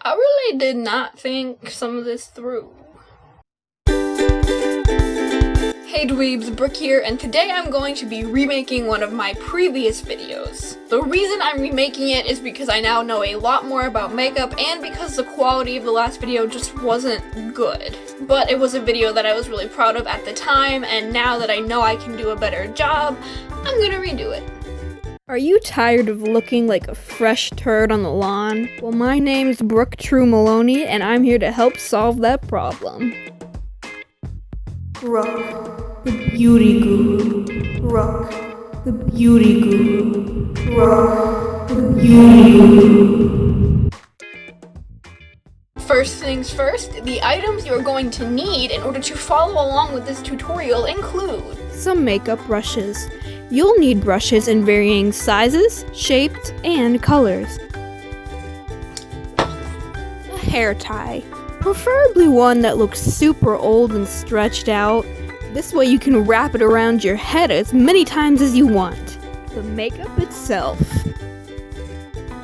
I really did not think some of this through. Hey dweebs, Brooke here, and today I'm going to be remaking one of my previous videos. The reason I'm remaking it is because I now know a lot more about makeup and because the quality of the last video just wasn't good. But it was a video that I was really proud of at the time, and now that I know I can do a better job, I'm gonna redo it. Are you tired of looking like a fresh turd on the lawn? Well, my name's Brooke True Maloney, and I'm here to help solve that problem. Brooke, the beauty guru. Brooke, the beauty guru. Brooke, the beauty guru. First things first, the items you're going to need in order to follow along with this tutorial include some makeup brushes. You'll need brushes in varying sizes, shapes, and colors. A hair tie. Preferably one that looks super old and stretched out. This way you can wrap it around your head as many times as you want. The makeup itself.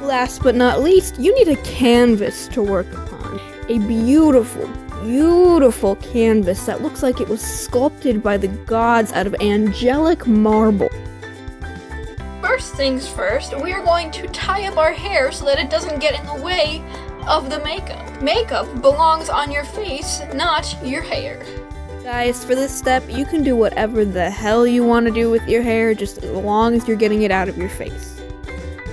Last but not least, you need a canvas to work upon. A beautiful, beautiful canvas that looks like it was sculpted by the gods out of angelic marble. First things first, we are going to tie up our hair so that it doesn't get in the way of the makeup. Makeup belongs on your face, not your hair. Guys, for this step, you can do whatever the hell you want to do with your hair, just as long as you're getting it out of your face.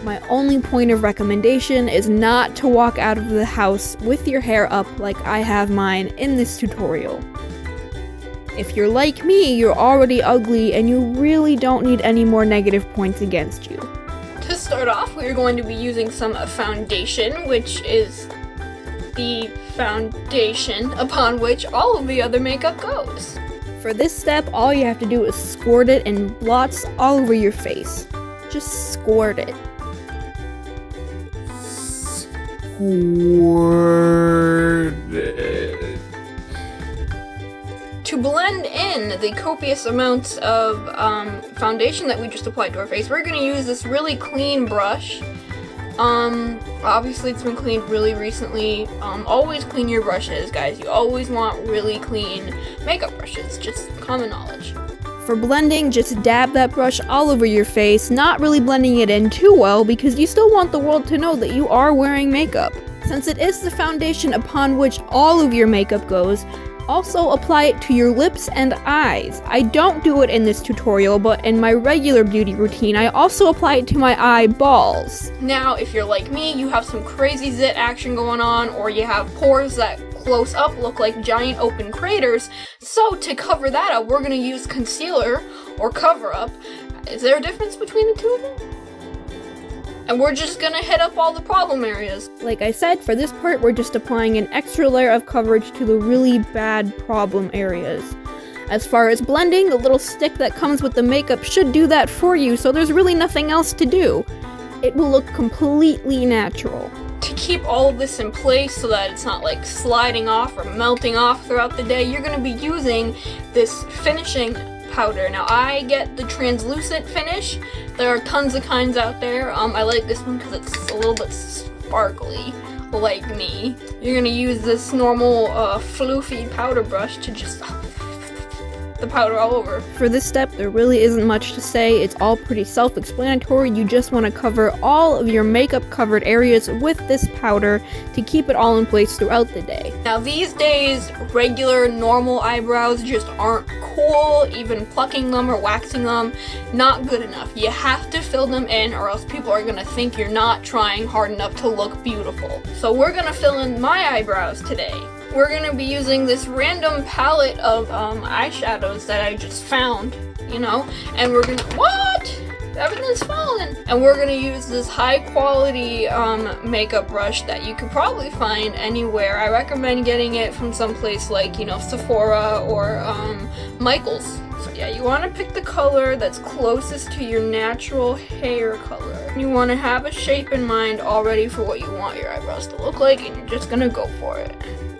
My only point of recommendation is not to walk out of the house with your hair up like I have mine in this tutorial. If you're like me, you're already ugly and you really don't need any more negative points against you. To start off, we're going to be using some foundation, which is the foundation upon which all of the other makeup goes. For this step, all you have to do is squirt it in blots all over your face. Just squirt it. To blend in the copious amounts of foundation that we just applied to our face, we're going to use this really clean brush. Obviously it's been cleaned really recently. Always clean your brushes, guys. You always want really clean makeup brushes, just common knowledge. For blending, just dab that brush all over your face, not really blending it in too well because you still want the world to know that you are wearing makeup. Since it is the foundation upon which all of your makeup goes, also apply it to your lips and eyes. I don't do it in this tutorial, but in my regular beauty routine, I also apply it to my eyeballs. Now, if you're like me, you have some crazy zit action going on, or you have pores that close up look like giant open craters, so to cover that up, we're gonna use concealer or cover up. Is there a difference between the two of them? And we're just gonna hit up all the problem areas. Like I said, for this part, we're just applying an extra layer of coverage to the really bad problem areas. As far as blending, the little stick that comes with the makeup should do that for you, so there's really nothing else to do. It will look completely natural. To keep all of this in place so that it's not like sliding off or melting off throughout the day, you're gonna be using this finishing powder. Now, I get the translucent finish. There are tons of kinds out there. I like this one because it's a little bit sparkly, like me. You're gonna use this normal floofy powder brush to just the powder all over. For this step, there really isn't much to say. It's all pretty self-explanatory. You just want to cover all of your makeup covered areas with this powder to keep it all in place throughout the day. Now these days, regular, normal eyebrows just aren't cool. Even plucking them or waxing them, not good enough. You have to fill them in or else people are gonna think you're not trying hard enough to look beautiful. So we're gonna fill in my eyebrows today. We're gonna be using this random palette of eyeshadows that I just found, you know, and we're gonna, what? Everything's falling. And we're gonna use this high quality makeup brush that you could probably find anywhere. I recommend getting it from someplace like, you know, Sephora or Michael's. So yeah, you wanna pick the color that's closest to your natural hair color. You wanna have a shape in mind already for what you want your eyebrows to look like, and you're just gonna go for it.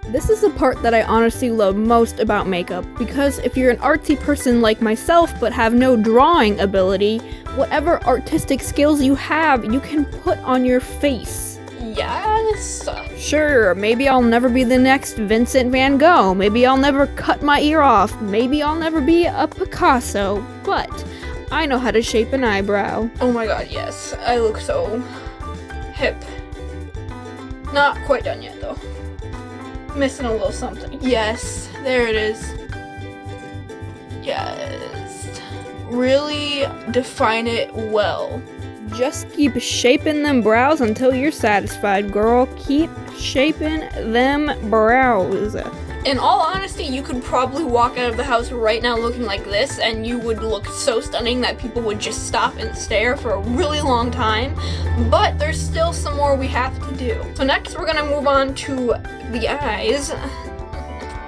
This is the part that I honestly love most about makeup, because if you're an artsy person like myself but have no drawing ability, whatever artistic skills you have, you can put on your face. yes. Sure, maybe I'll never be the next Vincent van Gogh. Maybe I'll never cut my ear off. Maybe I'll never be a Picasso. But I know how to shape an eyebrow. Oh my god, yes. I look so hip. Not quite done yet, though. Missing a little something. Yes, there it is. Yes. Really define it well. Just keep shaping them brows until you're satisfied, girl. Keep shaping them brows. In all honesty, you could probably walk out of the house right now looking like this, and you would look so stunning that people would just stop and stare for a really long time. But there's still some more we have to do. So next we're gonna move on to the eyes.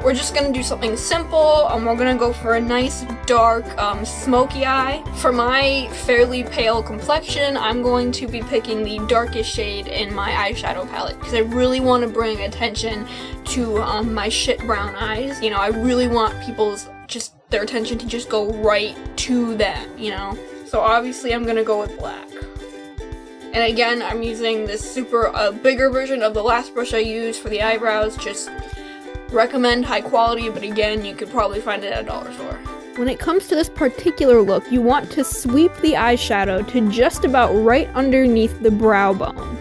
We're just gonna do something simple. We're gonna go for a nice dark smoky eye. For my fairly pale complexion, I'm going to be picking the darkest shade in my eyeshadow palette because I really want to bring attention to my shit brown eyes. You know, I really want their attention to just go right to that, you know? So obviously I'm gonna go with black. And again, I'm using this bigger version of the last brush I used for the eyebrows. Just recommend high quality, but again, you could probably find it at a dollar store. When it comes to this particular look, you want to sweep the eyeshadow to just about right underneath the brow bone.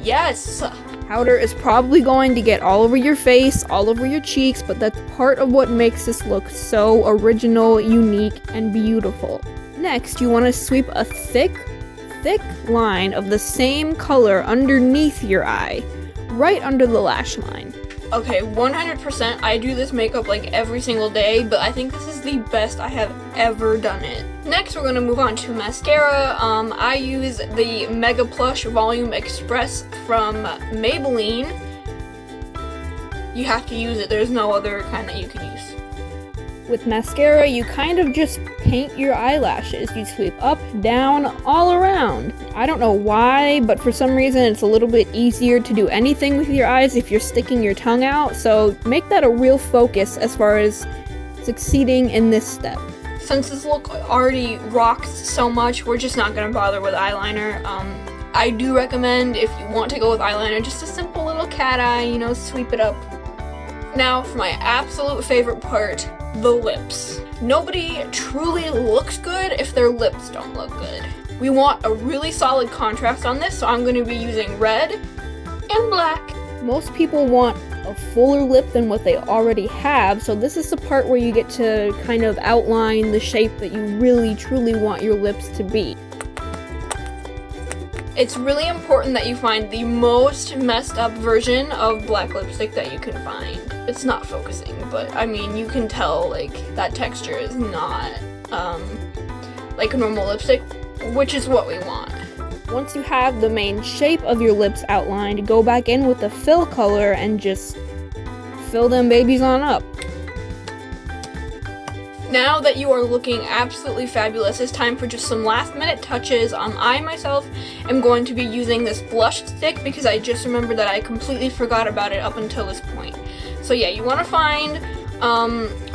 Yes! Powder is probably going to get all over your face, all over your cheeks, but that's part of what makes this look so original, unique, and beautiful. Next, you want to sweep a thick line of the same color underneath your eye, right under the lash line. Okay, 100%, I do this makeup like every single day, but I think this is the best I have ever done it. Next, we're gonna move on to mascara. I use the Mega Plush Volume Express from Maybelline. You have to use it, there's no other kind that you can use. With mascara, you kind of just paint your eyelashes. You sweep up, down, all around. I don't know why, but for some reason it's a little bit easier to do anything with your eyes if you're sticking your tongue out, so make that a real focus as far as succeeding in this step. Since this look already rocks so much, we're just not gonna bother with eyeliner. I do recommend, if you want to go with eyeliner, just a simple little cat eye, you know, sweep it up. Now, for my absolute favorite part, the lips. Nobody truly looks good if their lips don't look good. We want a really solid contrast on this, so I'm going to be using red and black. Most people want a fuller lip than what they already have, so this is the part where you get to kind of outline the shape that you really truly want your lips to be. It's really important that you find the most messed up version of black lipstick that you can find. It's not focusing, but I mean, you can tell like that texture is not like a normal lipstick, which is what we want. Once you have the main shape of your lips outlined, go back in with the fill color and just fill them babies on up. Now that you are looking absolutely fabulous, it's time for just some last minute touches. I myself am going to be using this blush stick because I just remembered that I completely forgot about it up until this point. So yeah, you want to find,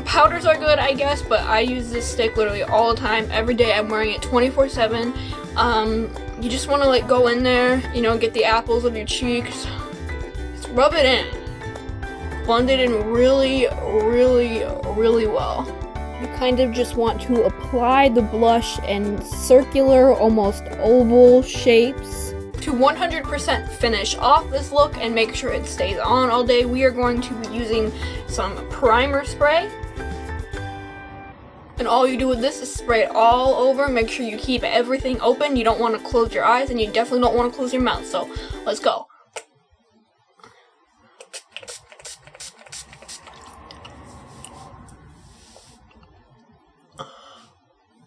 powders are good I guess, but I use this stick literally all the time, every day. I'm wearing it 24/7. You just want to like go in there, you know, get the apples of your cheeks, just rub it in, blend it in really, really, really well. You kind of just want to apply the blush in circular, almost oval shapes. To 100% finish off this look and make sure it stays on all day, we are going to be using some primer spray. And all you do with this is spray it all over. Make sure you keep everything open. You don't want to close your eyes and you definitely don't want to close your mouth. So let's go.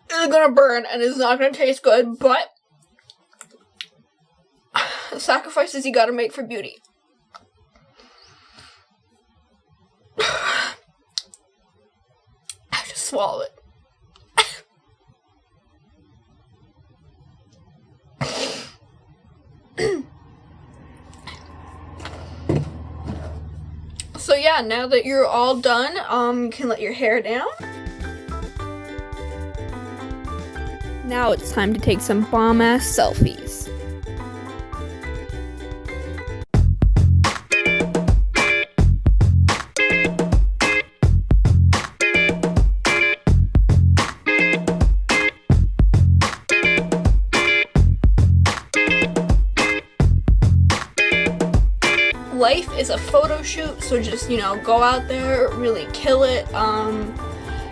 It's gonna burn and it's not gonna taste good, but sacrifices you gotta make for beauty. I just swallow it. So yeah, now that you're all done, you can let your hair down. Now it's time to take some bomb-ass selfies. life is a photo shoot, so just, you know, go out there, really kill it.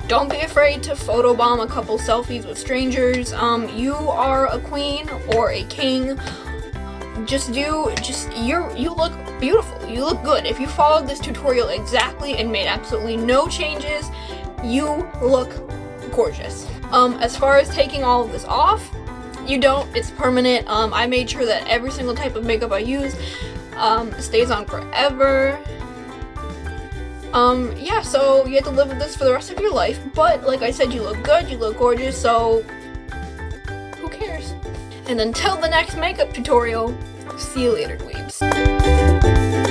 Don't be afraid to photobomb a couple selfies with strangers. You are a queen or a king. You look beautiful. You look good. If you followed this tutorial exactly and made absolutely no changes, you look gorgeous. As far as taking all of this off, you don't. It's permanent. I made sure that every single type of makeup I use stays on forever. Yeah, so you have to live with this for the rest of your life, but like I said, you look good, you look gorgeous, so who cares? And until the next makeup tutorial, see you later, dweebs.